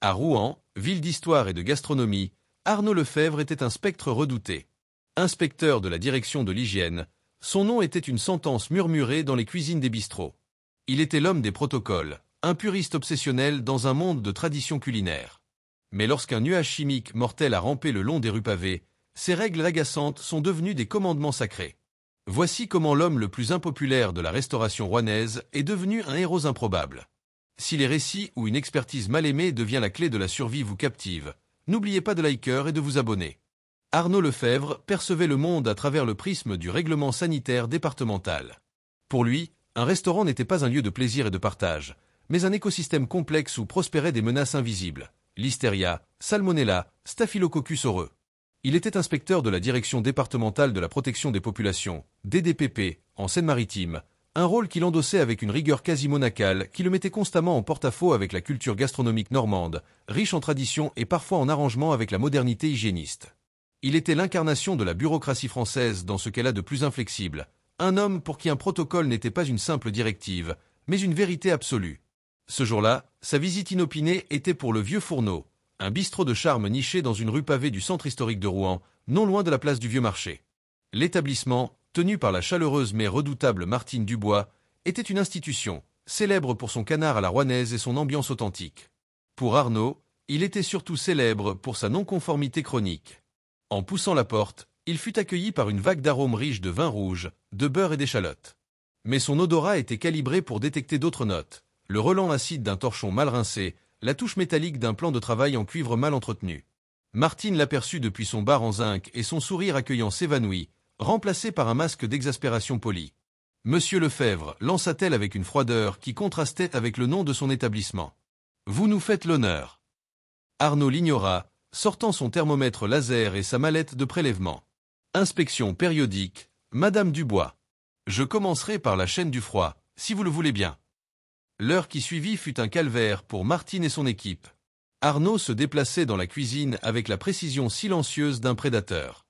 À Rouen, ville d'histoire et de gastronomie, Arnaud Lefebvre était un spectre redouté. Inspecteur de la direction de l'hygiène, son nom était une sentence murmurée dans les cuisines des bistrots. Il était l'homme des protocoles, un puriste obsessionnel dans un monde de traditions culinaires. Mais lorsqu'un nuage chimique mortel a rampé le long des rues pavées, ces règles agaçantes sont devenues des commandements sacrés. Voici comment l'homme le plus impopulaire de la restauration rouennaise est devenu un héros improbable. Si les récits ou une expertise mal aimée devient la clé de la survie vous captive, n'oubliez pas de liker et de vous abonner. Arnaud Lefebvre percevait le monde à travers le prisme du règlement sanitaire départemental. Pour lui, un restaurant n'était pas un lieu de plaisir et de partage, mais un écosystème complexe où prospéraient des menaces invisibles. Listeria, Salmonella, Staphylococcus aureus. Il était inspecteur de la Direction départementale de la protection des populations, DDPP, en Seine-Maritime, un rôle qu'il endossait avec une rigueur quasi monacale qui le mettait constamment en porte-à-faux avec la culture gastronomique normande, riche en traditions et parfois en arrangement avec la modernité hygiéniste. Il était l'incarnation de la bureaucratie française dans ce qu'elle a de plus inflexible, un homme pour qui un protocole n'était pas une simple directive, mais une vérité absolue. Ce jour-là, sa visite inopinée était pour le Vieux Fourneau, un bistrot de charme niché dans une rue pavée du centre historique de Rouen, non loin de la place du Vieux Marché. L'établissement, tenu par la chaleureuse mais redoutable Martine Dubois, était une institution, célèbre pour son canard à la rouennaise et son ambiance authentique. Pour Arnaud, il était surtout célèbre pour sa non-conformité chronique. En poussant la porte, il fut accueilli par une vague d'arômes riches de vin rouge, de beurre et d'échalotes. Mais son odorat était calibré pour détecter d'autres notes, le relent acide d'un torchon mal rincé, la touche métallique d'un plan de travail en cuivre mal entretenu. Martine l'aperçut depuis son bar en zinc et son sourire accueillant s'évanouit, remplacé par un masque d'exaspération polie. « Monsieur Lefebvre » lança-t-elle avec une froideur qui contrastait avec le nom de son établissement. « Vous nous faites l'honneur. » Arnaud l'ignora, sortant son thermomètre laser et sa mallette de prélèvement. « Inspection périodique, Madame Dubois. Je commencerai par la chaîne du froid, si vous le voulez bien. » L'heure qui suivit fut un calvaire pour Martine et son équipe. Arnaud se déplaçait dans la cuisine avec la précision silencieuse d'un prédateur.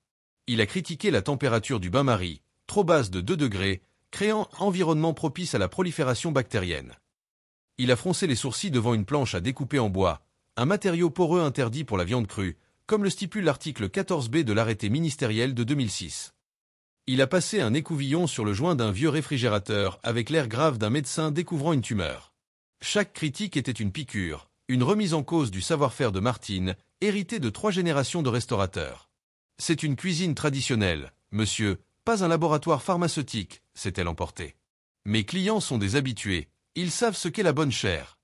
Il a critiqué la température du bain-marie, trop basse de 2 degrés, créant environnement propice à la prolifération bactérienne. Il a froncé les sourcils devant une planche à découper en bois, un matériau poreux interdit pour la viande crue, comme le stipule l'article 14b de l'arrêté ministériel de 2006. Il a passé un écouvillon sur le joint d'un vieux réfrigérateur avec l'air grave d'un médecin découvrant une tumeur. Chaque critique était une piqûre, une remise en cause du savoir-faire de Martine, hérité de 3 générations de restaurateurs. C'est une cuisine traditionnelle, monsieur, pas un laboratoire pharmaceutique, s'est-elle emportée. Mes clients sont des habitués, ils savent ce qu'est la bonne chair.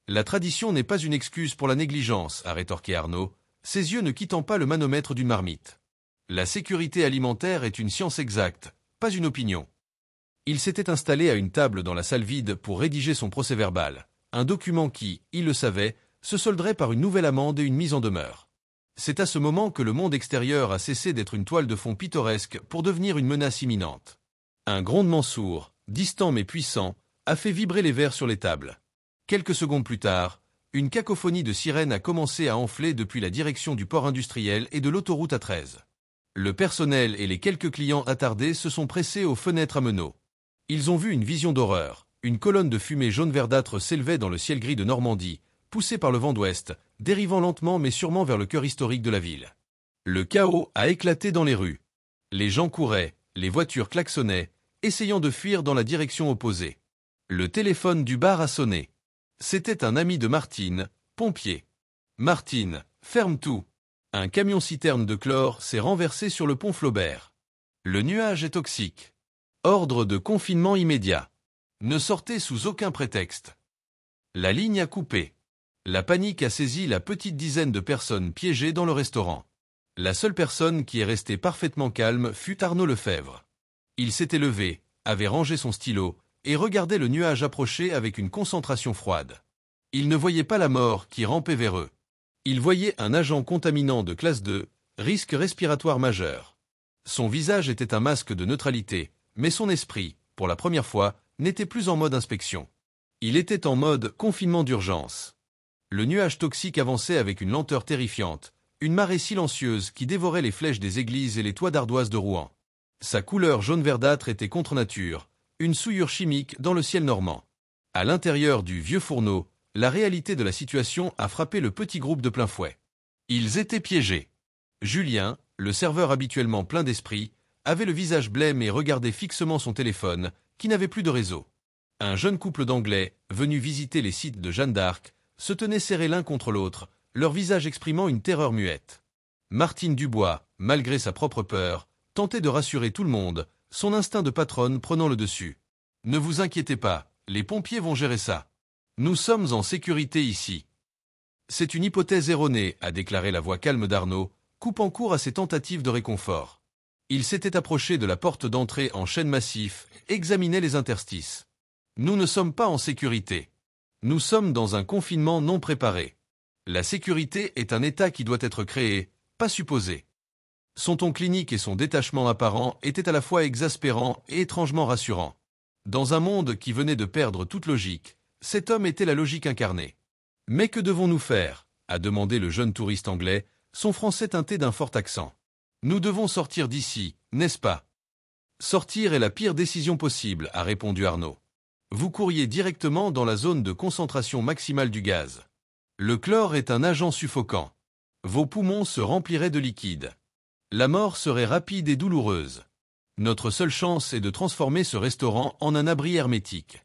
La tradition n'est pas une excuse pour la négligence, a rétorqué Arnaud, ses yeux ne quittant pas le manomètre d'une marmite. La sécurité alimentaire est une science exacte, pas une opinion. Il s'était installé à une table dans la salle vide pour rédiger son procès-verbal, un document qui, il le savait, se solderait par une nouvelle amende et une mise en demeure. C'est à ce moment que le monde extérieur a cessé d'être une toile de fond pittoresque pour devenir une menace imminente. Un grondement sourd, distant mais puissant, a fait vibrer les verres sur les tables. Quelques secondes plus tard, une cacophonie de sirènes a commencé à enfler depuis la direction du port industriel et de l'autoroute A13. Le personnel et les quelques clients attardés se sont pressés aux fenêtres à meneaux. Ils ont vu une vision d'horreur. Une colonne de fumée jaune verdâtre s'élevait dans le ciel gris de Normandie, poussée par le vent d'ouest, dérivant lentement mais sûrement vers le cœur historique de la ville. Le chaos a éclaté dans les rues. Les gens couraient, les voitures klaxonnaient, essayant de fuir dans la direction opposée. Le téléphone du bar a sonné. C'était un ami de Martine, pompier. « Martine, ferme tout !» Un camion-citerne de chlore s'est renversé sur le pont Flaubert. Le nuage est toxique. Ordre de confinement immédiat. Ne sortez sous aucun prétexte. La ligne a coupé. La panique a saisi la petite dizaine de personnes piégées dans le restaurant. La seule personne qui est restée parfaitement calme fut Arnaud Lefebvre. Il s'était levé, avait rangé son stylo, et regardait le nuage approcher avec une concentration froide. Il ne voyait pas la mort qui rampait vers eux. Il voyait un agent contaminant de classe 2, risque respiratoire majeur. Son visage était un masque de neutralité, mais son esprit, pour la première fois, n'était plus en mode inspection. Il était en mode confinement d'urgence. Le nuage toxique avançait avec une lenteur terrifiante, une marée silencieuse qui dévorait les flèches des églises et les toits d'ardoise de Rouen. Sa couleur jaune verdâtre était contre nature, une souillure chimique dans le ciel normand. À l'intérieur du Vieux Fourneau, La réalité de la situation a frappé le petit groupe de plein fouet. Ils étaient piégés. Julien, le serveur habituellement plein d'esprit, avait le visage blême et regardait fixement son téléphone, qui n'avait plus de réseau. Un jeune couple d'Anglais, venu visiter les sites de Jeanne d'Arc, se tenaient serrés l'un contre l'autre, leur visage exprimant une terreur muette. Martine Dubois, malgré sa propre peur, tentait de rassurer tout le monde, son instinct de patronne prenant le dessus. « Ne vous inquiétez pas, les pompiers vont gérer ça. Nous sommes en sécurité ici. » C'est une hypothèse erronée, a déclaré la voix calme d'Arnaud, coupant court à ses tentatives de réconfort. Il s'était approché de la porte d'entrée en chêne massif, examinait les interstices. « Nous ne sommes pas en sécurité. Nous sommes dans un confinement non préparé. La sécurité est un état qui doit être créé, pas supposé. » Son ton clinique et son détachement apparent étaient à la fois exaspérants et étrangement rassurants. Dans un monde qui venait de perdre toute logique, cet homme était la logique incarnée. « Mais que devons-nous faire ?» a demandé le jeune touriste anglais, son français teinté d'un fort accent. « Nous devons sortir d'ici, n'est-ce pas ?»« Sortir est la pire décision possible, » a répondu Arnaud. « Vous couriez directement dans la zone de concentration maximale du gaz. Le chlore est un agent suffocant. Vos poumons se rempliraient de liquide. La mort serait rapide et douloureuse. Notre seule chance est de transformer ce restaurant en un abri hermétique. »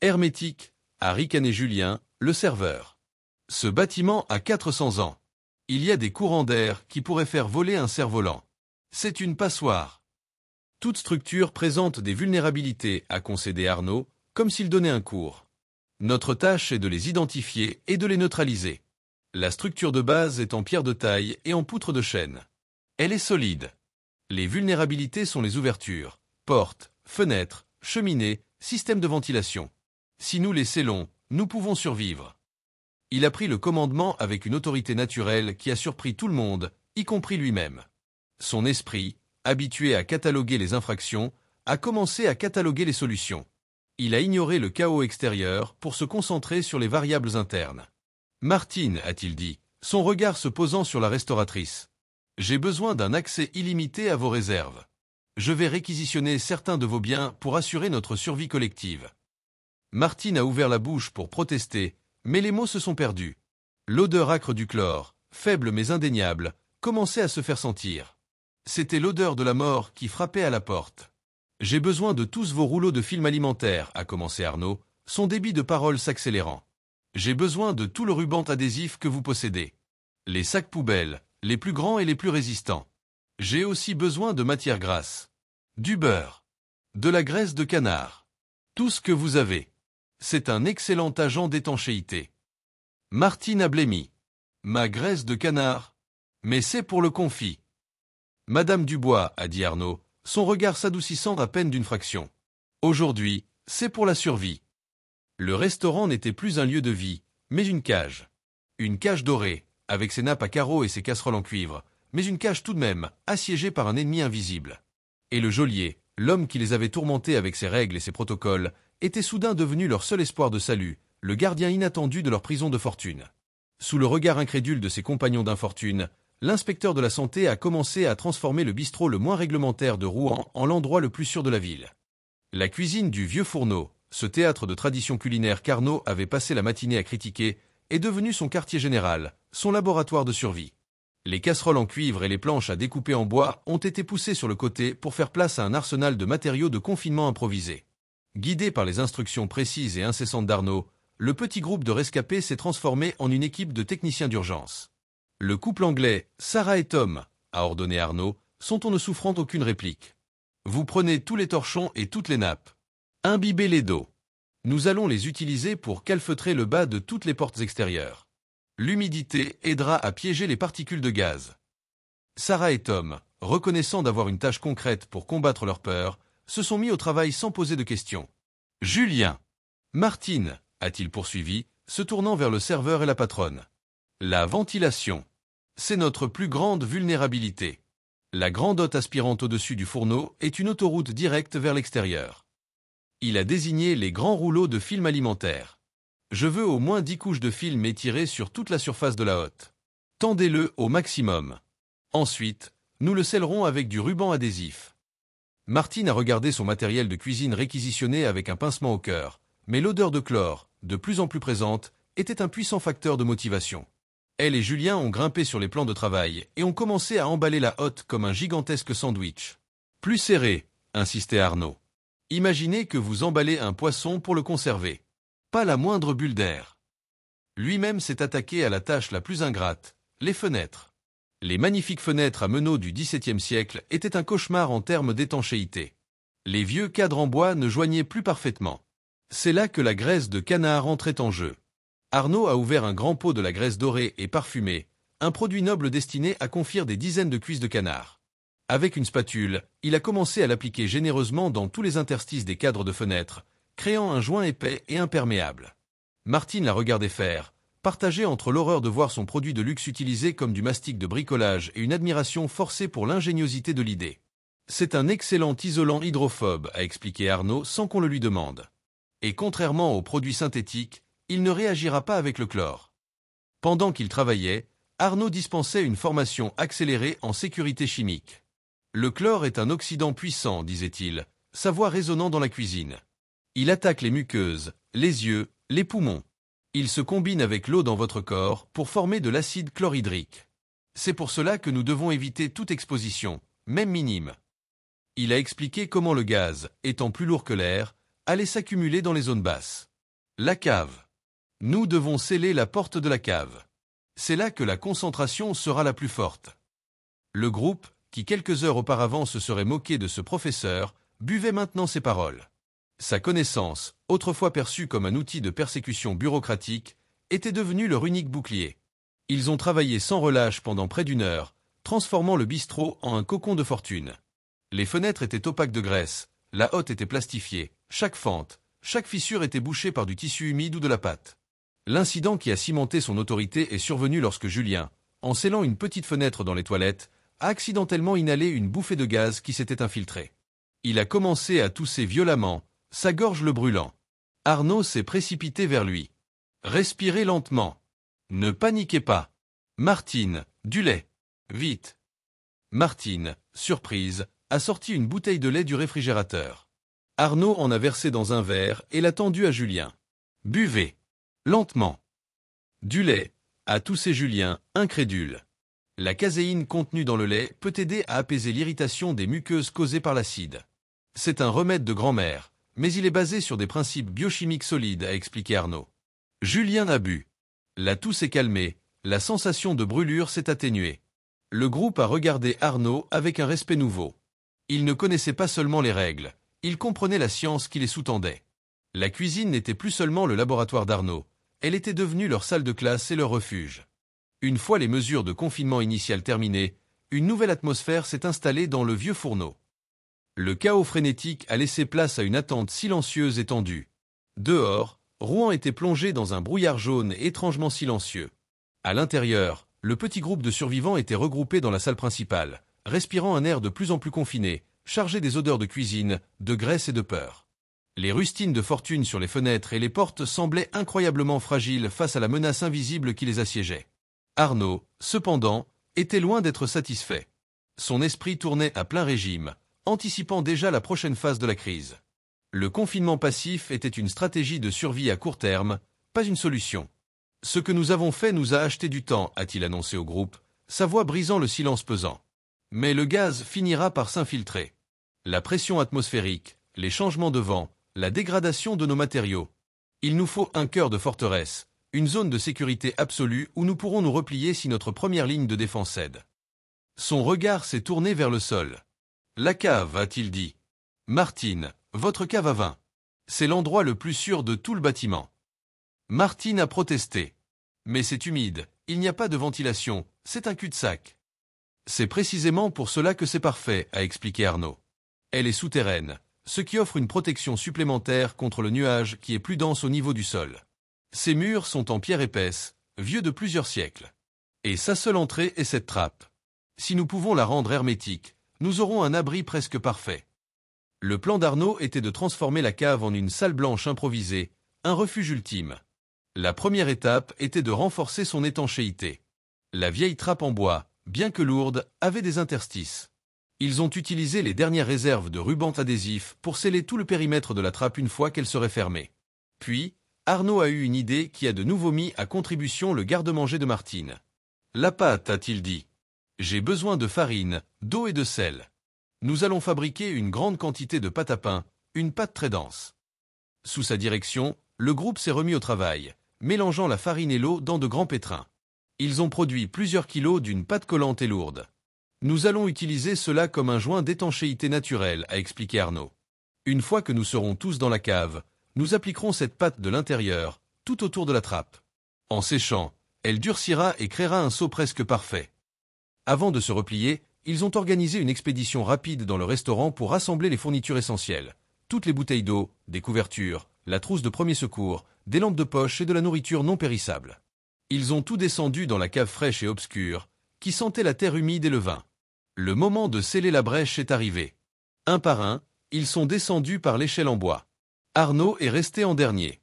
« Hermétique ?» a ricané Julien, le serveur. « Ce bâtiment a 400 ans. Il y a des courants d'air qui pourraient faire voler un cerf-volant. C'est une passoire. » « Toute structure présente des vulnérabilités, » a concédé Arnaud, comme s'il donnait un cours. « Notre tâche est de les identifier et de les neutraliser. La structure de base est en pierre de taille et en poutre de chêne. Elle est solide. Les vulnérabilités sont les ouvertures, portes, fenêtres, cheminées, systèmes de ventilation. Si nous les scellons, nous pouvons survivre. » Il a pris le commandement avec une autorité naturelle qui a surpris tout le monde, y compris lui-même. Son esprit, habitué à cataloguer les infractions, a commencé à cataloguer les solutions. Il a ignoré le chaos extérieur pour se concentrer sur les variables internes. « Martine, » a-t-il dit, son regard se posant sur la restauratrice. « J'ai besoin d'un accès illimité à vos réserves. Je vais réquisitionner certains de vos biens pour assurer notre survie collective. » Martine a ouvert la bouche pour protester, mais les mots se sont perdus. L'odeur âcre du chlore, faible mais indéniable, commençait à se faire sentir. C'était l'odeur de la mort qui frappait à la porte. « J'ai besoin de tous vos rouleaux de film alimentaire, » a commencé Arnaud, son débit de parole s'accélérant. « J'ai besoin de tout le ruban adhésif que vous possédez. Les sacs poubelles, les plus grands et les plus résistants. J'ai aussi besoin de matières grasses. Du beurre. De la graisse de canard. Tout ce que vous avez. C'est un excellent agent d'étanchéité. » Martine a blêmi. « Ma graisse de canard. Mais c'est pour le confit. » « Madame Dubois, » a dit Arnaud, son regard s'adoucissant à peine d'une fraction. « Aujourd'hui, c'est pour la survie. » Le restaurant n'était plus un lieu de vie, mais une cage. Une cage dorée, avec ses nappes à carreaux et ses casseroles en cuivre, mais une cage tout de même, assiégée par un ennemi invisible. Et le geôlier, l'homme qui les avait tourmentés avec ses règles et ses protocoles, était soudain devenu leur seul espoir de salut, le gardien inattendu de leur prison de fortune. Sous le regard incrédule de ses compagnons d'infortune, l'inspecteur de la santé a commencé à transformer le bistrot le moins réglementaire de Rouen en l'endroit le plus sûr de la ville. La cuisine du Vieux Fourneau, ce théâtre de tradition culinaire qu'Arnaud avait passé la matinée à critiquer, est devenu son quartier général, son laboratoire de survie. Les casseroles en cuivre et les planches à découper en bois ont été poussées sur le côté pour faire place à un arsenal de matériaux de confinement improvisés. Guidé par les instructions précises et incessantes d'Arnaud, le petit groupe de rescapés s'est transformé en une équipe de techniciens d'urgence. Le couple anglais, Sarah et Tom, a ordonné Arnaud, son ton ne souffrant aucune réplique. Vous prenez tous les torchons et toutes les nappes. Imbibez-les d'eau. Nous allons les utiliser pour calfeutrer le bas de toutes les portes extérieures. L'humidité aidera à piéger les particules de gaz. Sarah et Tom, reconnaissant d'avoir une tâche concrète pour combattre leur peur, se sont mis au travail sans poser de questions. Julien. Martine, a-t-il poursuivi, se tournant vers le serveur et la patronne. La ventilation. C'est notre plus grande vulnérabilité. La grande hotte aspirante au-dessus du fourneau est une autoroute directe vers l'extérieur. Il a désigné les grands rouleaux de film alimentaire. Je veux au moins 10 couches de film étirées sur toute la surface de la hotte. Tendez-le au maximum. Ensuite, nous le scellerons avec du ruban adhésif. Martine a regardé son matériel de cuisine réquisitionné avec un pincement au cœur, mais l'odeur de chlore, de plus en plus présente, était un puissant facteur de motivation. Elle et Julien ont grimpé sur les plans de travail et ont commencé à emballer la hotte comme un gigantesque sandwich. Plus serré, insistait Arnaud. Imaginez que vous emballez un poisson pour le conserver. Pas la moindre bulle d'air. Lui-même s'est attaqué à la tâche la plus ingrate, les fenêtres. Les magnifiques fenêtres à meneaux du XVIIe siècle étaient un cauchemar en termes d'étanchéité. Les vieux cadres en bois ne joignaient plus parfaitement. C'est là que la graisse de canard entrait en jeu. Arnaud a ouvert un grand pot de la graisse dorée et parfumée, un produit noble destiné à confire des dizaines de cuisses de canard. Avec une spatule, il a commencé à l'appliquer généreusement dans tous les interstices des cadres de fenêtres, créant un joint épais et imperméable. Martine la regardait faire, partagée entre l'horreur de voir son produit de luxe utilisé comme du mastic de bricolage et une admiration forcée pour l'ingéniosité de l'idée. C'est un excellent isolant hydrophobe, a expliqué Arnaud sans qu'on le lui demande. Et contrairement aux produits synthétiques, il ne réagira pas avec le chlore. Pendant qu'il travaillait, Arnaud dispensait une formation accélérée en sécurité chimique. Le chlore est un oxydant puissant, disait-il, sa voix résonnant dans la cuisine. Il attaque les muqueuses, les yeux, les poumons. Il se combine avec l'eau dans votre corps pour former de l'acide chlorhydrique. C'est pour cela que nous devons éviter toute exposition, même minime. Il a expliqué comment le gaz, étant plus lourd que l'air, allait s'accumuler dans les zones basses. La cave. Nous devons sceller la porte de la cave. C'est là que la concentration sera la plus forte. Le groupe, qui quelques heures auparavant se serait moqué de ce professeur, buvait maintenant ses paroles. Sa connaissance, autrefois perçue comme un outil de persécution bureaucratique, était devenue leur unique bouclier. Ils ont travaillé sans relâche pendant près d'une heure, transformant le bistrot en un cocon de fortune. Les fenêtres étaient opaques de graisse, la hotte était plastifiée, chaque fente, chaque fissure était bouchée par du tissu humide ou de la pâte. L'incident qui a cimenté son autorité est survenu lorsque Julien, en scellant une petite fenêtre dans les toilettes, a accidentellement inhalé une bouffée de gaz qui s'était infiltrée. Il a commencé à tousser violemment, sa gorge le brûlant. Arnaud s'est précipité vers lui. Respirez lentement. Ne paniquez pas. Martine, du lait. Vite. Martine, surprise, a sorti une bouteille de lait du réfrigérateur. Arnaud en a versé dans un verre et l'a tendu à Julien. Buvez. Lentement. Du lait, a toussé Julien, incrédule. La caséine contenue dans le lait peut aider à apaiser l'irritation des muqueuses causées par l'acide. C'est un remède de grand-mère, mais il est basé sur des principes biochimiques solides, a expliqué Arnaud. Julien a bu. La toux s'est calmée, la sensation de brûlure s'est atténuée. Le groupe a regardé Arnaud avec un respect nouveau. Il ne connaissait pas seulement les règles, il comprenait la science qui les sous-tendait. La cuisine n'était plus seulement le laboratoire d'Arnaud, elle était devenue leur salle de classe et leur refuge. Une fois les mesures de confinement initiales terminées, une nouvelle atmosphère s'est installée dans le vieux fourneau. Le chaos frénétique a laissé place à une attente silencieuse et tendue. Dehors, Rouen était plongé dans un brouillard jaune étrangement silencieux. À l'intérieur, le petit groupe de survivants était regroupé dans la salle principale, respirant un air de plus en plus confiné, chargé des odeurs de cuisine, de graisse et de peur. Les rustines de fortune sur les fenêtres et les portes semblaient incroyablement fragiles face à la menace invisible qui les assiégeait. Arnaud, cependant, était loin d'être satisfait. Son esprit tournait à plein régime, anticipant déjà la prochaine phase de la crise. Le confinement passif était une stratégie de survie à court terme, pas une solution. Ce que nous avons fait nous a acheté du temps, a-t-il annoncé au groupe, sa voix brisant le silence pesant. Mais le gaz finira par s'infiltrer. La pression atmosphérique, les changements de vent, la dégradation de nos matériaux. Il nous faut un cœur de forteresse, une zone de sécurité absolue où nous pourrons nous replier si notre première ligne de défense cède. Son regard s'est tourné vers le sol. La cave, a-t-il dit. Martine, votre cave à vin. C'est l'endroit le plus sûr de tout le bâtiment. Martine a protesté. Mais c'est humide, il n'y a pas de ventilation, c'est un cul-de-sac. C'est précisément pour cela que c'est parfait, a expliqué Arnaud. Elle est souterraine, ce qui offre une protection supplémentaire contre le nuage qui est plus dense au niveau du sol. Ses murs sont en pierre épaisse, vieux de plusieurs siècles. Et sa seule entrée est cette trappe. Si nous pouvons la rendre hermétique, nous aurons un abri presque parfait. Le plan d'Arnaud était de transformer la cave en une salle blanche improvisée, un refuge ultime. La première étape était de renforcer son étanchéité. La vieille trappe en bois, bien que lourde, avait des interstices. Ils ont utilisé les dernières réserves de ruban adhésif pour sceller tout le périmètre de la trappe une fois qu'elle serait fermée. Puis, Arnaud a eu une idée qui a de nouveau mis à contribution le garde-manger de Martine. La pâte, a-t-il dit. J'ai besoin de farine, d'eau et de sel. Nous allons fabriquer une grande quantité de pâte à pain, une pâte très dense. Sous sa direction, le groupe s'est remis au travail, mélangeant la farine et l'eau dans de grands pétrins. Ils ont produit plusieurs kilos d'une pâte collante et lourde. Nous allons utiliser cela comme un joint d'étanchéité naturel, a expliqué Arnaud. Une fois que nous serons tous dans la cave, nous appliquerons cette pâte de l'intérieur, tout autour de la trappe. En séchant, elle durcira et créera un seau presque parfait. Avant de se replier, ils ont organisé une expédition rapide dans le restaurant pour rassembler les fournitures essentielles. Toutes les bouteilles d'eau, des couvertures, la trousse de premier secours, des lampes de poche et de la nourriture non périssable. Ils ont tout descendu dans la cave fraîche et obscure, qui sentait la terre humide et le vin. Le moment de sceller la brèche est arrivé. Un par un, ils sont descendus par l'échelle en bois. Arnaud est resté en dernier.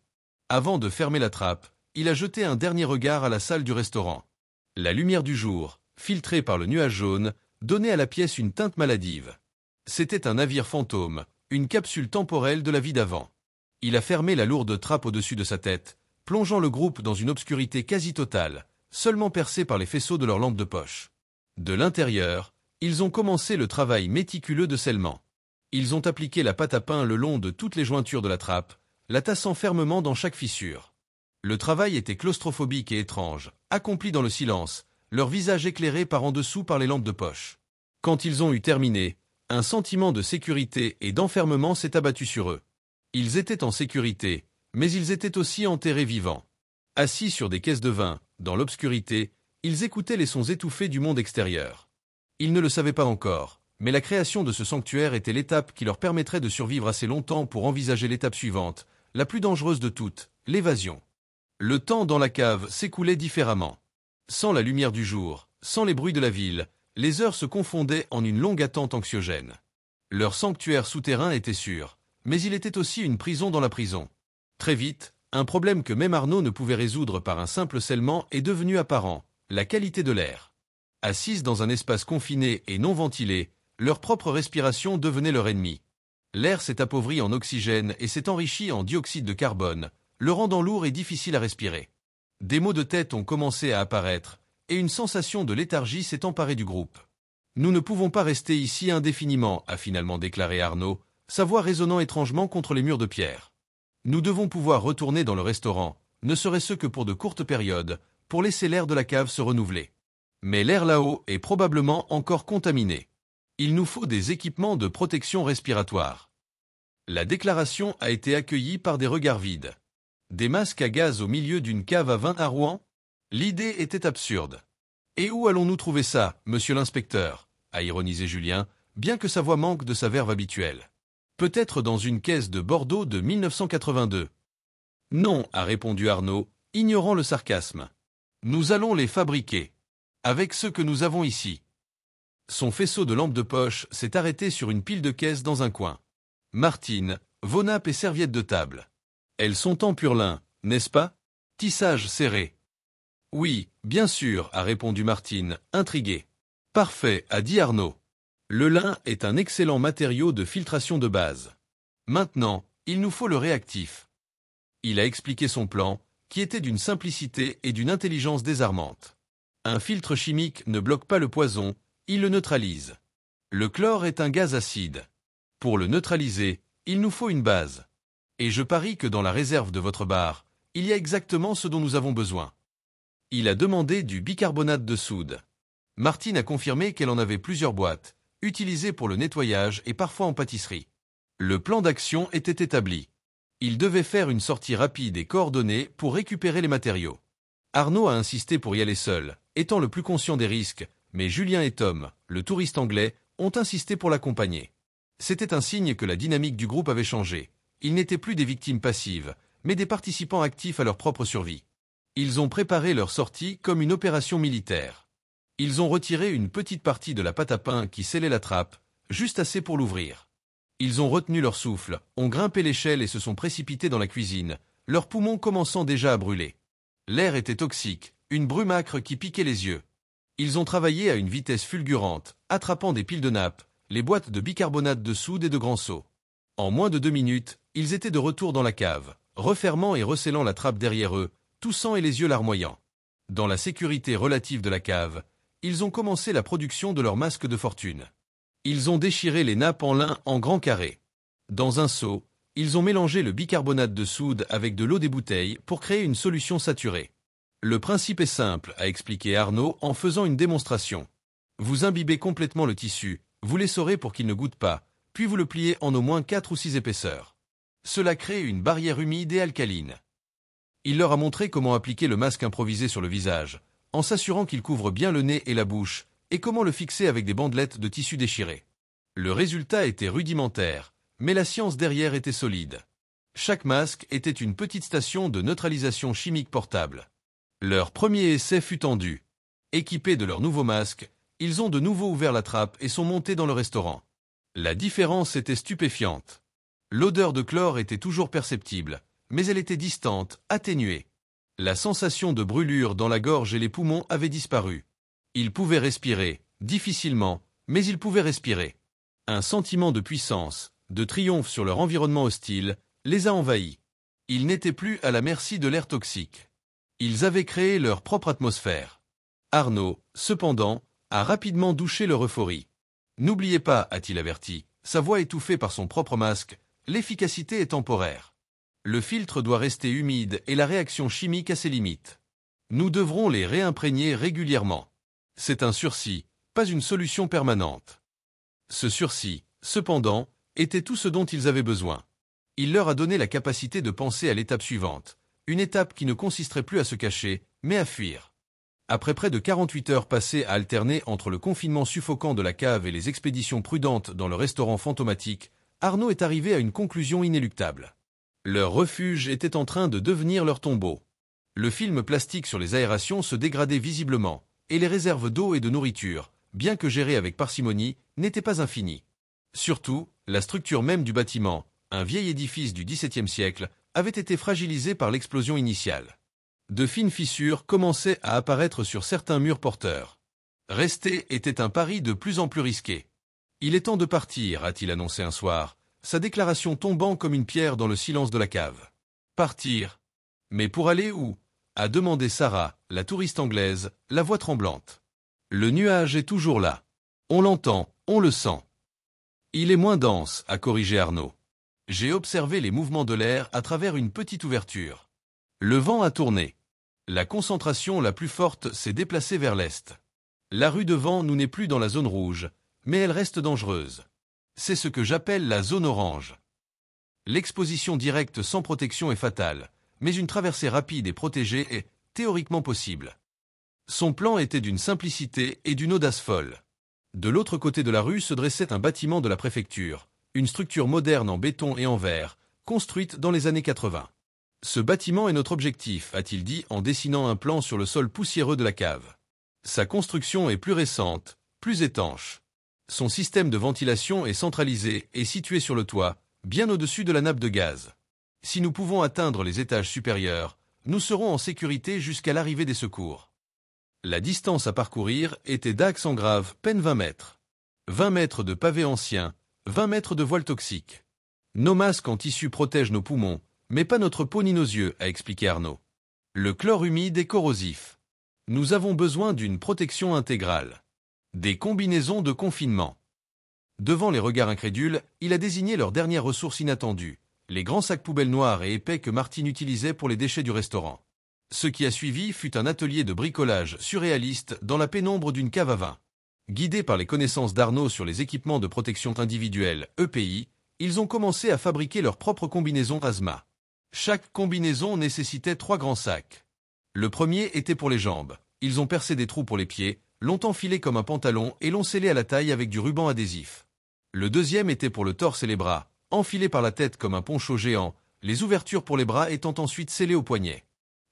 Avant de fermer la trappe, il a jeté un dernier regard à la salle du restaurant. La lumière du jour, filtrée par le nuage jaune, donnait à la pièce une teinte maladive. C'était un navire fantôme, une capsule temporelle de la vie d'avant. Il a fermé la lourde trappe au-dessus de sa tête, plongeant le groupe dans une obscurité quasi totale, seulement percée par les faisceaux de leurs lampes de poche. De l'intérieur, ils ont commencé le travail méticuleux de scellement. Ils ont appliqué la pâte à pain le long de toutes les jointures de la trappe, la tassant fermement dans chaque fissure. Le travail était claustrophobique et étrange, accompli dans le silence, leur visage éclairé par en dessous par les lampes de poche. Quand ils ont eu terminé, un sentiment de sécurité et d'enfermement s'est abattu sur eux. Ils étaient en sécurité, mais ils étaient aussi enterrés vivants. Assis sur des caisses de vin, dans l'obscurité, ils écoutaient les sons étouffés du monde extérieur. Ils ne le savaient pas encore, mais la création de ce sanctuaire était l'étape qui leur permettrait de survivre assez longtemps pour envisager l'étape suivante, la plus dangereuse de toutes, l'évasion. Le temps dans la cave s'écoulait différemment. Sans la lumière du jour, sans les bruits de la ville, les heures se confondaient en une longue attente anxiogène. Leur sanctuaire souterrain était sûr, mais il était aussi une prison dans la prison. Très vite, un problème que même Arnaud ne pouvait résoudre par un simple scellement est devenu apparent, la qualité de l'air. Assises dans un espace confiné et non ventilé, leur propre respiration devenait leur ennemi. L'air s'est appauvri en oxygène et s'est enrichi en dioxyde de carbone, le rendant lourd et difficile à respirer. Des maux de tête ont commencé à apparaître, et une sensation de léthargie s'est emparée du groupe. Nous ne pouvons pas rester ici indéfiniment, a finalement déclaré Arnaud, sa voix résonnant étrangement contre les murs de pierre. Nous devons pouvoir retourner dans le restaurant, ne serait-ce que pour de courtes périodes, pour laisser l'air de la cave se renouveler. Mais l'air là-haut est probablement encore contaminé. Il nous faut des équipements de protection respiratoire. La déclaration a été accueillie par des regards vides. Des masques à gaz au milieu d'une cave à vin à Rouen? L'idée était absurde. Et où allons-nous trouver ça, monsieur l'inspecteur? A ironisé Julien, bien que sa voix manque de sa verve habituelle. Peut-être dans une caisse de Bordeaux de 1982. Non, a répondu Arnaud, ignorant le sarcasme. Nous allons les fabriquer. Avec ceux que nous avons ici. Son faisceau de lampe de poche s'est arrêté sur une pile de caisses dans un coin. Martine, vos nappes et serviettes de table. Elles sont en pur lin, n'est-ce pas? Tissage serré. Oui, bien sûr, a répondu Martine, intriguée. Parfait, a dit Arnaud. Le lin est un excellent matériau de filtration de base. Maintenant, il nous faut le réactif. Il a expliqué son plan, qui était d'une simplicité et d'une intelligence désarmante. Un filtre chimique ne bloque pas le poison, il le neutralise. Le chlore est un gaz acide. Pour le neutraliser, il nous faut une base. Et je parie que dans la réserve de votre bar, il y a exactement ce dont nous avons besoin. Il a demandé du bicarbonate de soude. Martine a confirmé qu'elle en avait plusieurs boîtes, utilisées pour le nettoyage et parfois en pâtisserie. Le plan d'action était établi. Il devait faire une sortie rapide et coordonnée pour récupérer les matériaux. Arnaud a insisté pour y aller seul, étant le plus conscient des risques, mais Julien et Tom, le touriste anglais, ont insisté pour l'accompagner. C'était un signe que la dynamique du groupe avait changé. Ils n'étaient plus des victimes passives, mais des participants actifs à leur propre survie. Ils ont préparé leur sortie comme une opération militaire. Ils ont retiré une petite partie de la pâte à pain qui scellait la trappe, juste assez pour l'ouvrir. Ils ont retenu leur souffle, ont grimpé l'échelle et se sont précipités dans la cuisine, leurs poumons commençant déjà à brûler. L'air était toxique, une brume âcre qui piquait les yeux. Ils ont travaillé à une vitesse fulgurante, attrapant des piles de nappes, les boîtes de bicarbonate de soude et de grands seaux. En moins de 2 minutes, ils étaient de retour dans la cave, refermant et rescellant la trappe derrière eux, toussant et les yeux larmoyants. Dans la sécurité relative de la cave, ils ont commencé la production de leur masque de fortune. Ils ont déchiré les nappes en lin en grands carrés. Dans un seau, ils ont mélangé le bicarbonate de soude avec de l'eau des bouteilles pour créer une solution saturée. Le principe est simple, a expliqué Arnaud en faisant une démonstration. Vous imbibez complètement le tissu, vous l'essorez pour qu'il ne goûte pas, puis vous le pliez en au moins 4 ou 6 épaisseurs. Cela crée une barrière humide et alcaline. Il leur a montré comment appliquer le masque improvisé sur le visage, en s'assurant qu'il couvre bien le nez et la bouche, et comment le fixer avec des bandelettes de tissu déchiré. Le résultat était rudimentaire, mais la science derrière était solide. Chaque masque était une petite station de neutralisation chimique portable. Leur premier essai fut tendu. Équipés de leur nouveau masque, ils ont de nouveau ouvert la trappe et sont montés dans le restaurant. La différence était stupéfiante. L'odeur de chlore était toujours perceptible, mais elle était distante, atténuée. La sensation de brûlure dans la gorge et les poumons avait disparu. Ils pouvaient respirer, difficilement, mais ils pouvaient respirer. Un sentiment de puissance, de triomphe sur leur environnement hostile, les a envahis. Ils n'étaient plus à la merci de l'air toxique. Ils avaient créé leur propre atmosphère. Arnaud, cependant, a rapidement douché leur euphorie. N'oubliez pas, a-t-il averti, sa voix étouffée par son propre masque, l'efficacité est temporaire. Le filtre doit rester humide et la réaction chimique a ses limites. Nous devrons les réimprégner régulièrement. C'est un sursis, pas une solution permanente. Ce sursis, cependant, était tout ce dont ils avaient besoin. Il leur a donné la capacité de penser à l'étape suivante, une étape qui ne consisterait plus à se cacher, mais à fuir. Après près de 48 heures passées à alterner entre le confinement suffocant de la cave et les expéditions prudentes dans le restaurant fantomatique, Arnaud est arrivé à une conclusion inéluctable. Leur refuge était en train de devenir leur tombeau. Le film plastique sur les aérations se dégradait visiblement, et les réserves d'eau et de nourriture, bien que gérées avec parcimonie, n'étaient pas infinies. Surtout, la structure même du bâtiment, un vieil édifice du XVIIe siècle, avait été fragilisée par l'explosion initiale. De fines fissures commençaient à apparaître sur certains murs porteurs. Rester était un pari de plus en plus risqué. « Il est temps de partir », a-t-il annoncé un soir, sa déclaration tombant comme une pierre dans le silence de la cave. « Partir ? Mais pour aller où ?» a demandé Sarah, la touriste anglaise, la voix tremblante. « Le nuage est toujours là. On l'entend, on le sent. »« Il est moins dense », a corrigé Arnaud. « J'ai observé les mouvements de l'air à travers une petite ouverture. Le vent a tourné. La concentration la plus forte s'est déplacée vers l'est. La rue devant nous n'est plus dans la zone rouge, mais elle reste dangereuse. C'est ce que j'appelle la zone orange. L'exposition directe sans protection est fatale, mais une traversée rapide et protégée est théoriquement possible. » Son plan était d'une simplicité et d'une audace folle. De l'autre côté de la rue se dressait un bâtiment de la préfecture, une structure moderne en béton et en verre, construite dans les années 80. « Ce bâtiment est notre objectif », a-t-il dit en dessinant un plan sur le sol poussiéreux de la cave. Sa construction est plus récente, plus étanche. Son système de ventilation est centralisé et situé sur le toit, bien au-dessus de la nappe de gaz. Si nous pouvons atteindre les étages supérieurs, nous serons en sécurité jusqu'à l'arrivée des secours. La distance à parcourir était d'axe en grave, peine 20 mètres. 20 mètres de pavés anciens, 20 mètres de voiles toxiques. Nos masques en tissu protègent nos poumons, mais pas notre peau ni nos yeux, a expliqué Arnaud. Le chlore humide est corrosif. Nous avons besoin d'une protection intégrale. Des combinaisons de confinement. Devant les regards incrédules, il a désigné leur dernière ressource inattendue, les grands sacs poubelles noirs et épais que Martine utilisait pour les déchets du restaurant. Ce qui a suivi fut un atelier de bricolage surréaliste dans la pénombre d'une cave à vin. Guidés par les connaissances d'Arnaud sur les équipements de protection individuelle, EPI, ils ont commencé à fabriquer leur propre combinaison asthma. Chaque combinaison nécessitait 3 grands sacs. Le premier était pour les jambes. Ils ont percé des trous pour les pieds, l'ont enfilé comme un pantalon et l'ont scellé à la taille avec du ruban adhésif. Le deuxième était pour le torse et les bras, enfilé par la tête comme un poncho géant, les ouvertures pour les bras étant ensuite scellées au poignet.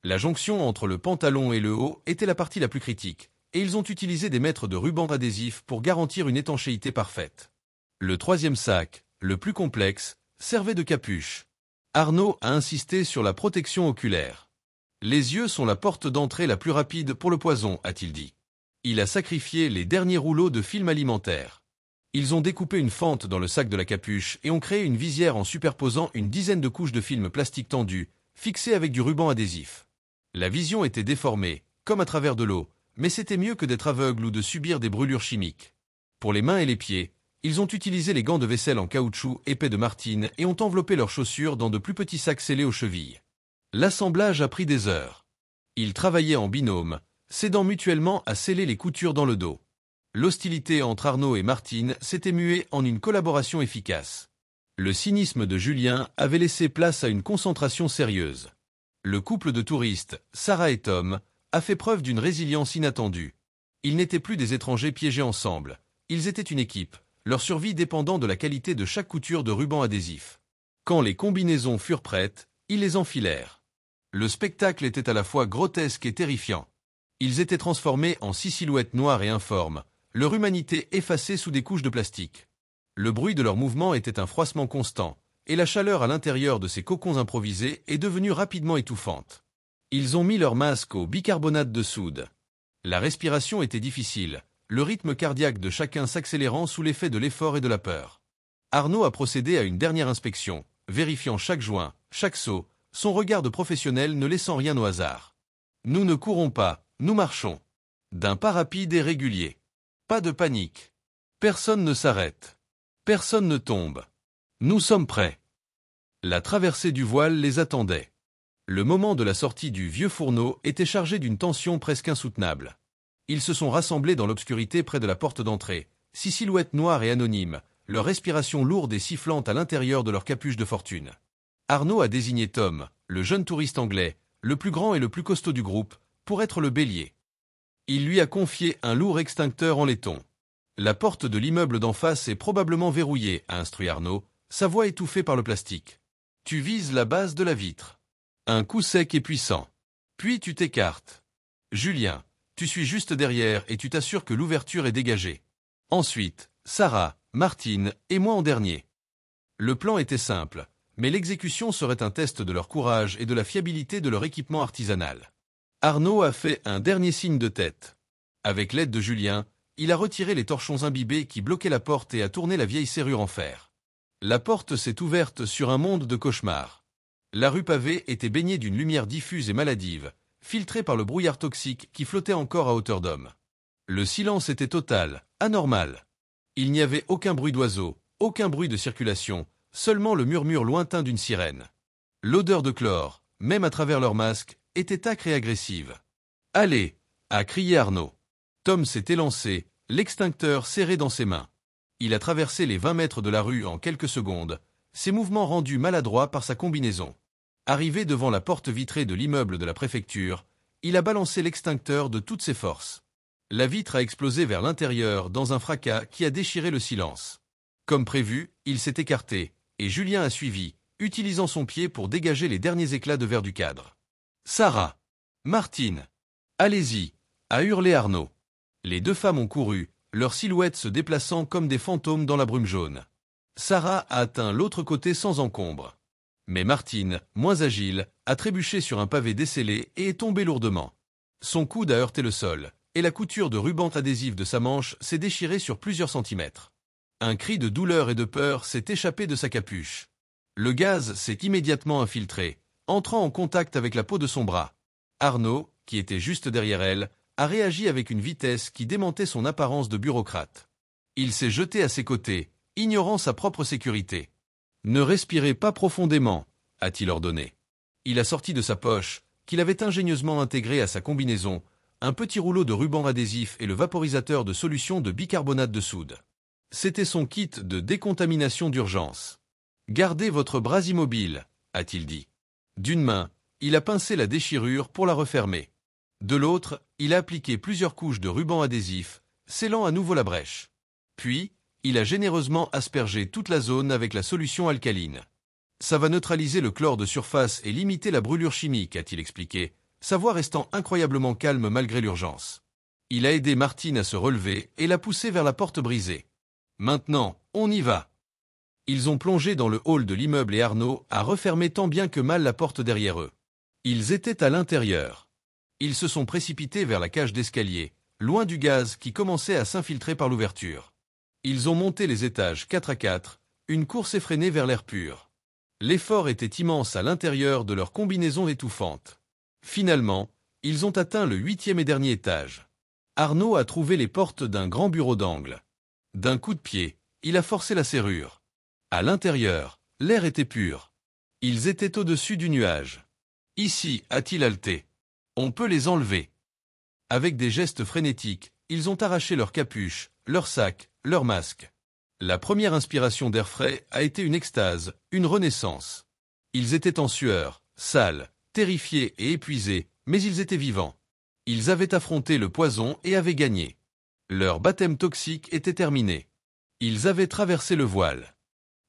La jonction entre le pantalon et le haut était la partie la plus critique, et ils ont utilisé des mètres de ruban adhésif pour garantir une étanchéité parfaite. Le troisième sac, le plus complexe, servait de capuche. Arnaud a insisté sur la protection oculaire. Les yeux sont la porte d'entrée la plus rapide pour le poison, a-t-il dit. Il a sacrifié les derniers rouleaux de film alimentaire. Ils ont découpé une fente dans le sac de la capuche et ont créé une visière en superposant une dizaine de couches de film plastique tendu, fixés avec du ruban adhésif. La vision était déformée, comme à travers de l'eau, mais c'était mieux que d'être aveugle ou de subir des brûlures chimiques. Pour les mains et les pieds, ils ont utilisé les gants de vaisselle en caoutchouc épais de Martine et ont enveloppé leurs chaussures dans de plus petits sacs scellés aux chevilles. L'assemblage a pris des heures. Ils travaillaient en binôme, s'aidant mutuellement à sceller les coutures dans le dos. L'hostilité entre Arnaud et Martine s'était muée en une collaboration efficace. Le cynisme de Julien avait laissé place à une concentration sérieuse. Le couple de touristes, Sarah et Tom, a fait preuve d'une résilience inattendue. Ils n'étaient plus des étrangers piégés ensemble. Ils étaient une équipe, leur survie dépendant de la qualité de chaque couture de ruban adhésif. Quand les combinaisons furent prêtes, ils les enfilèrent. Le spectacle était à la fois grotesque et terrifiant. Ils étaient transformés en 6 silhouettes noires et informes, leur humanité effacée sous des couches de plastique. Le bruit de leurs mouvements était un froissement constant, et la chaleur à l'intérieur de ces cocons improvisés est devenue rapidement étouffante. Ils ont mis leur masque au bicarbonate de soude. La respiration était difficile, le rythme cardiaque de chacun s'accélérant sous l'effet de l'effort et de la peur. Arnaud a procédé à une dernière inspection, vérifiant chaque joint, chaque saut, son regard de professionnel ne laissant rien au hasard. Nous ne courons pas, nous marchons. D'un pas rapide et régulier. Pas de panique. Personne ne s'arrête. Personne ne tombe. Nous sommes prêts. La traversée du voile les attendait. Le moment de la sortie du vieux fourneau était chargé d'une tension presque insoutenable. Ils se sont rassemblés dans l'obscurité près de la porte d'entrée, 6 silhouettes noires et anonymes, leur respiration lourde et sifflante à l'intérieur de leur capuche de fortune. Arnaud a désigné Tom, le jeune touriste anglais, le plus grand et le plus costaud du groupe, pour être le bélier. Il lui a confié un lourd extincteur en laiton. La porte de l'immeuble d'en face est probablement verrouillée, a instruit Arnaud, sa voix étouffée par le plastique. Tu vises la base de la vitre. Un coup sec et puissant. Puis tu t'écartes. Julien, tu suis juste derrière et tu t'assures que l'ouverture est dégagée. Ensuite, Sarah, Martine et moi en dernier. Le plan était simple, mais l'exécution serait un test de leur courage et de la fiabilité de leur équipement artisanal. Arnaud a fait un dernier signe de tête. Avec l'aide de Julien, il a retiré les torchons imbibés qui bloquaient la porte et a tourné la vieille serrure en fer. La porte s'est ouverte sur un monde de cauchemars. La rue pavée était baignée d'une lumière diffuse et maladive, filtrée par le brouillard toxique qui flottait encore à hauteur d'homme. Le silence était total, anormal. Il n'y avait aucun bruit d'oiseau, aucun bruit de circulation, seulement le murmure lointain d'une sirène. L'odeur de chlore, même à travers leur masque, était âcre et agressive. « Allez !» a crié Arnaud. Tom s'est élancé, l'extincteur serré dans ses mains. Il a traversé les 20 mètres de la rue en quelques secondes, ses mouvements rendus maladroits par sa combinaison. Arrivé devant la porte vitrée de l'immeuble de la préfecture, il a balancé l'extincteur de toutes ses forces. La vitre a explosé vers l'intérieur dans un fracas qui a déchiré le silence. Comme prévu, il s'est écarté, et Julien a suivi, utilisant son pied pour dégager les derniers éclats de verre du cadre. « Sarah! Martine! Allez-y !» a hurlé Arnaud. Les deux femmes ont couru, leurs silhouettes se déplaçant comme des fantômes dans la brume jaune. Sarah a atteint l'autre côté sans encombre. Mais Martine, moins agile, a trébuché sur un pavé descellé et est tombée lourdement. Son coude a heurté le sol, et la couture de ruban adhésif de sa manche s'est déchirée sur plusieurs centimètres. Un cri de douleur et de peur s'est échappé de sa capuche. Le gaz s'est immédiatement infiltré, entrant en contact avec la peau de son bras. Arnaud, qui était juste derrière elle, a réagi avec une vitesse qui démentait son apparence de bureaucrate. Il s'est jeté à ses côtés, ignorant sa propre sécurité. « Ne respirez pas profondément », a-t-il ordonné. Il a sorti de sa poche, qu'il avait ingénieusement intégré à sa combinaison, un petit rouleau de ruban adhésif et le vaporisateur de solution de bicarbonate de soude. C'était son kit de décontamination d'urgence. « Gardez votre bras immobile », a-t-il dit. D'une main, il a pincé la déchirure pour la refermer. De l'autre, il a appliqué plusieurs couches de ruban adhésif, scellant à nouveau la brèche. Puis, il a généreusement aspergé toute la zone avec la solution alcaline. Ça va neutraliser le chlore de surface et limiter la brûlure chimique, a-t-il expliqué, sa voix restant incroyablement calme malgré l'urgence. Il a aidé Martine à se relever et l'a poussée vers la porte brisée. Maintenant, on y va. Ils ont plongé dans le hall de l'immeuble et Arnaud a refermé tant bien que mal la porte derrière eux. Ils étaient à l'intérieur. Ils se sont précipités vers la cage d'escalier, loin du gaz qui commençait à s'infiltrer par l'ouverture. Ils ont monté les étages 4 à 4, une course effrénée vers l'air pur. L'effort était immense à l'intérieur de leur combinaison étouffante. Finalement, ils ont atteint le 8e et dernier étage. Arnaud a trouvé les portes d'un grand bureau d'angle. D'un coup de pied, il a forcé la serrure. À l'intérieur, l'air était pur. Ils étaient au-dessus du nuage. Ici, a-t-il haleté. On peut les enlever. Avec des gestes frénétiques, ils ont arraché leurs capuches, leurs sacs, leurs masques. La première inspiration d'air frais a été une extase, une renaissance. Ils étaient en sueur, sales, terrifiés et épuisés, mais ils étaient vivants. Ils avaient affronté le poison et avaient gagné. Leur baptême toxique était terminé. Ils avaient traversé le voile.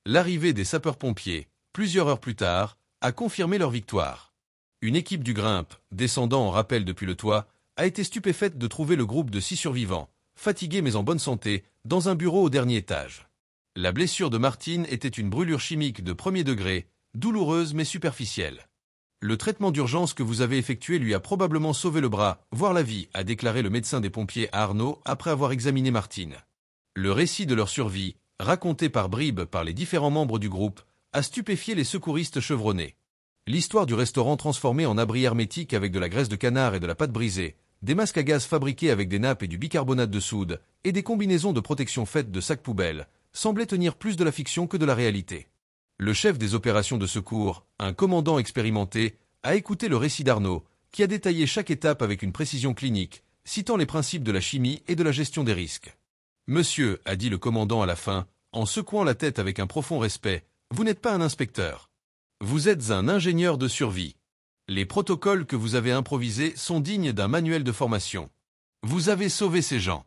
L'arrivée des sapeurs-pompiers, plusieurs heures plus tard, a confirmé leur victoire. Une équipe du Grimpe, descendant en rappel depuis le toit, a été stupéfaite de trouver le groupe de 6 survivants, fatigués mais en bonne santé, dans un bureau au dernier étage. La blessure de Martine était une brûlure chimique de 1er degré, douloureuse mais superficielle. Le traitement d'urgence que vous avez effectué lui a probablement sauvé le bras, voire la vie, a déclaré le médecin des pompiers à Arnaud après avoir examiné Martine. Le récit de leur survie, raconté par bribes par les différents membres du groupe, a stupéfié les secouristes chevronnés. L'histoire du restaurant transformé en abri hermétique avec de la graisse de canard et de la pâte brisée, des masques à gaz fabriqués avec des nappes et du bicarbonate de soude, et des combinaisons de protection faites de sacs poubelles, semblait tenir plus de la fiction que de la réalité. Le chef des opérations de secours, un commandant expérimenté, a écouté le récit d'Arnaud, qui a détaillé chaque étape avec une précision clinique, citant les principes de la chimie et de la gestion des risques. « Monsieur, a dit le commandant à la fin, en secouant la tête avec un profond respect, vous n'êtes pas un inspecteur. Vous êtes un ingénieur de survie. Les protocoles que vous avez improvisés sont dignes d'un manuel de formation. Vous avez sauvé ces gens. »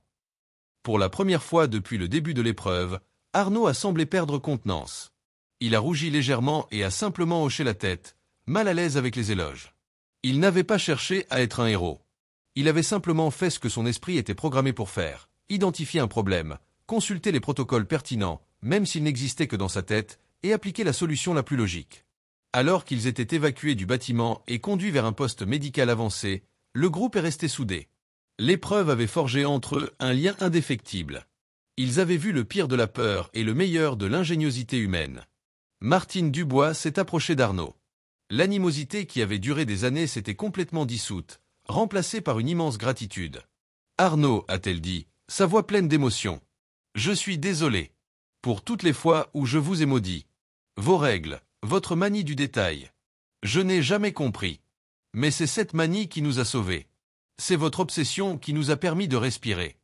Pour la première fois depuis le début de l'épreuve, Arnaud a semblé perdre contenance. Il a rougi légèrement et a simplement hoché la tête, mal à l'aise avec les éloges. Il n'avait pas cherché à être un héros. Il avait simplement fait ce que son esprit était programmé pour faire, identifier un problème, consulter les protocoles pertinents, même s'ils n'existaient que dans sa tête, et appliquer la solution la plus logique. Alors qu'ils étaient évacués du bâtiment et conduits vers un poste médical avancé, le groupe est resté soudé. L'épreuve avait forgé entre eux un lien indéfectible. Ils avaient vu le pire de la peur et le meilleur de l'ingéniosité humaine. Martine Dubois s'est approchée d'Arnaud. L'animosité qui avait duré des années s'était complètement dissoute, remplacée par une immense gratitude. « Arnaud, a-t-elle dit, sa voix pleine d'émotion. Je suis désolé. Pour toutes les fois où je vous ai maudit. Vos règles, votre manie du détail. Je n'ai jamais compris. Mais c'est cette manie qui nous a sauvés. C'est votre obsession qui nous a permis de respirer. »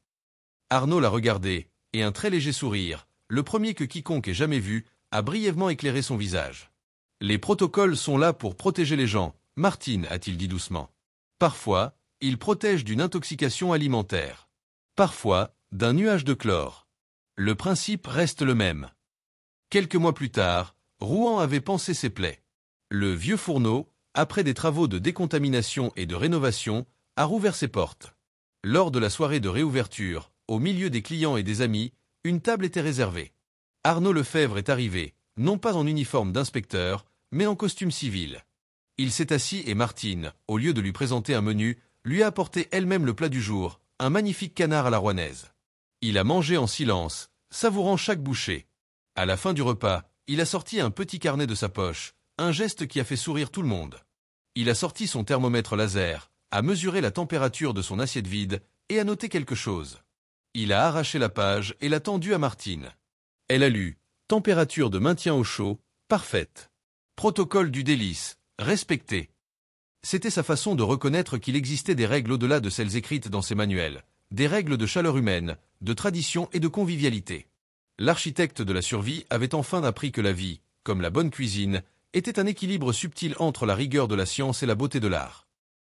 Arnaud l'a regardé, et un très léger sourire, le premier que quiconque ait jamais vu, a brièvement éclairé son visage. « Les protocoles sont là pour protéger les gens, Martine, a-t-il dit doucement. Parfois, ils protègent d'une intoxication alimentaire. Parfois, d'un nuage de chlore. Le principe reste le même. » Quelques mois plus tard, Rouen avait pansé ses plaies. Le vieux fourneau, après des travaux de décontamination et de rénovation, a rouvert ses portes. Lors de la soirée de réouverture, au milieu des clients et des amis, une table était réservée. Arnaud Lefebvre est arrivé, non pas en uniforme d'inspecteur, mais en costume civil. Il s'est assis et Martine, au lieu de lui présenter un menu, lui a apporté elle-même le plat du jour, un magnifique canard à la rouennaise. Il a mangé en silence, savourant chaque bouchée. À la fin du repas, il a sorti un petit carnet de sa poche, un geste qui a fait sourire tout le monde. Il a sorti son thermomètre laser, a mesuré la température de son assiette vide et a noté quelque chose. Il a arraché la page et l'a tendue à Martine. Elle a lu « Température de maintien au chaud, parfaite. Protocole du délice, respecté. » C'était sa façon de reconnaître qu'il existait des règles au-delà de celles écrites dans ses manuels, des règles de chaleur humaine, de tradition et de convivialité. L'architecte de la survie avait enfin appris que la vie, comme la bonne cuisine, était un équilibre subtil entre la rigueur de la science et la beauté de l'art.